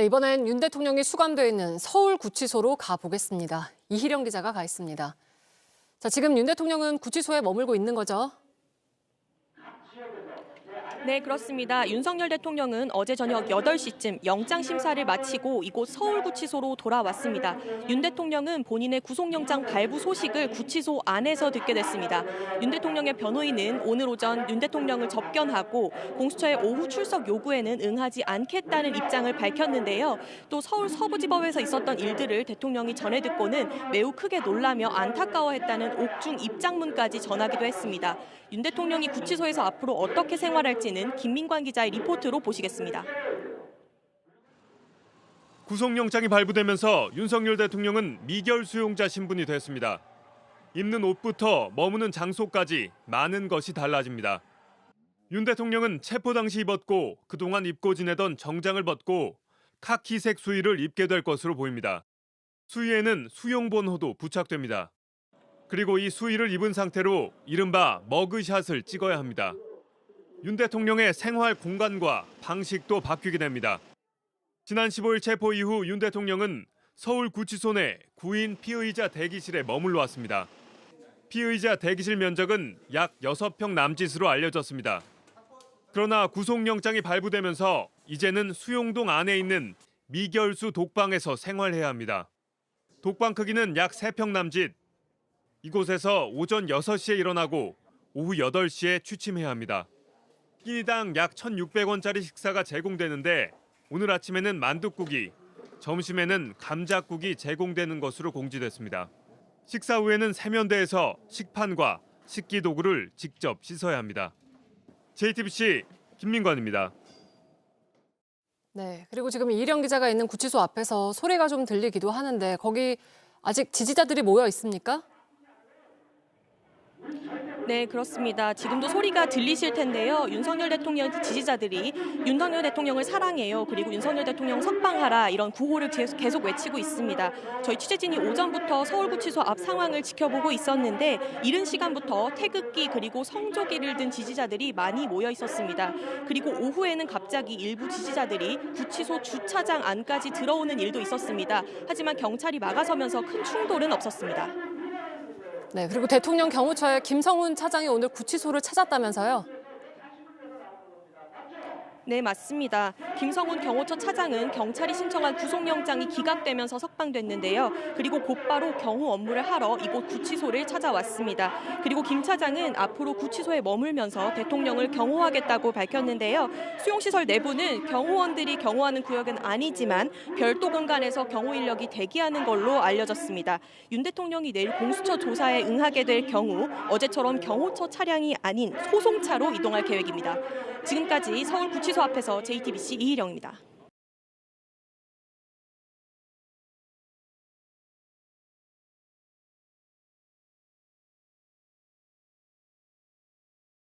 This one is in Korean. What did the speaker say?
네, 이번엔 윤 대통령이 수감돼 있는 서울구치소로 가보겠습니다. 이희령 기자가 가 있습니다. 자, 지금 윤 대통령은 구치소에 머물고 있는 거죠? 네, 그렇습니다. 윤석열 대통령은 어제 저녁 8시쯤 영장 심사를 마치고 이곳 서울구치소로 돌아왔습니다. 윤 대통령은 본인의 구속영장 발부 소식을 구치소 안에서 듣게 됐습니다. 윤 대통령의 변호인은 오늘 오전 윤 대통령을 접견하고 공수처의 오후 출석 요구에는 응하지 않겠다는 입장을 밝혔는데요. 또 서울 서부지법에서 있었던 일들을 대통령이 전해 듣고는 매우 크게 놀라며 안타까워했다는 옥중 입장문까지 전하기도 했습니다. 윤 대통령이 구치소에서 앞으로 어떻게 생활할지는 김민관 기자의 리포트로 보시겠습니다. 구속영장이 발부되면서 윤석열 대통령은 미결 수용자 신분이 됐습니다. 입는 옷부터 머무는 장소까지 많은 것이 달라집니다. 윤 대통령은 체포 당시 입었고 그동안 입고 지내던 정장을 벗고 카키색 수의를 입게 될 것으로 보입니다. 수의에는 수용번호도 부착됩니다. 그리고 이 수의를 입은 상태로 이른바 머그샷을 찍어야 합니다. 윤 대통령의 생활 공간과 방식도 바뀌게 됩니다. 지난 15일 체포 이후 윤 대통령은 서울구치소 내 구인 피의자 대기실에 머물러 왔습니다. 피의자 대기실 면적은 약 6평 남짓으로 알려졌습니다. 그러나 구속영장이 발부되면서 이제는 수용동 안에 있는 미결수 독방에서 생활해야 합니다. 독방 크기는 약 3평 남짓. 이곳에서 오전 6시에 일어나고 오후 8시에 취침해야 합니다. 끼니당 약 1,600원짜리 식사가 제공되는데 오늘 아침에는 만둣국이, 점심에는 감자국이 제공되는 것으로 공지됐습니다. 식사 후에는 세면대에서 식판과 식기도구를 직접 씻어야 합니다. JTBC 김민관입니다. 네, 그리고 지금 이희령 기자가 있는 구치소 앞에서 소리가 좀 들리기도 하는데 거기 아직 지지자들이 모여 있습니까? 네, 그렇습니다. 지금도 소리가 들리실 텐데요. 윤석열 대통령 지지자들이 윤석열 대통령을 사랑해요. 그리고 윤석열 대통령 석방하라 이런 구호를 계속 외치고 있습니다. 저희 취재진이 오전부터 서울구치소 앞 상황을 지켜보고 있었는데 이른 시간부터 태극기 그리고 성조기를 든 지지자들이 많이 모여 있었습니다. 그리고 오후에는 갑자기 일부 지지자들이 구치소 주차장 안까지 들어오는 일도 있었습니다. 하지만 경찰이 막아서면서 큰 충돌은 없었습니다. 네, 그리고 대통령 경호처의 김성훈 차장이 오늘 구치소를 찾았다면서요? 네, 맞습니다. 김성훈 경호처 차장은 경찰이 신청한 구속영장이 기각되면서 석방됐는데요. 그리고 곧바로 경호 업무를 하러 이곳 구치소를 찾아왔습니다. 그리고 김 차장은 앞으로 구치소에 머물면서 대통령을 경호하겠다고 밝혔는데요. 수용시설 내부는 경호원들이 경호하는 구역은 아니지만 별도 공간에서 경호 인력이 대기하는 걸로 알려졌습니다. 윤 대통령이 내일 공수처 조사에 응하게 될 경우 어제처럼 경호처 차량이 아닌 소송차로 이동할 계획입니다. 지금까지 서울구치소 앞에서 JTBC 이희령입니다.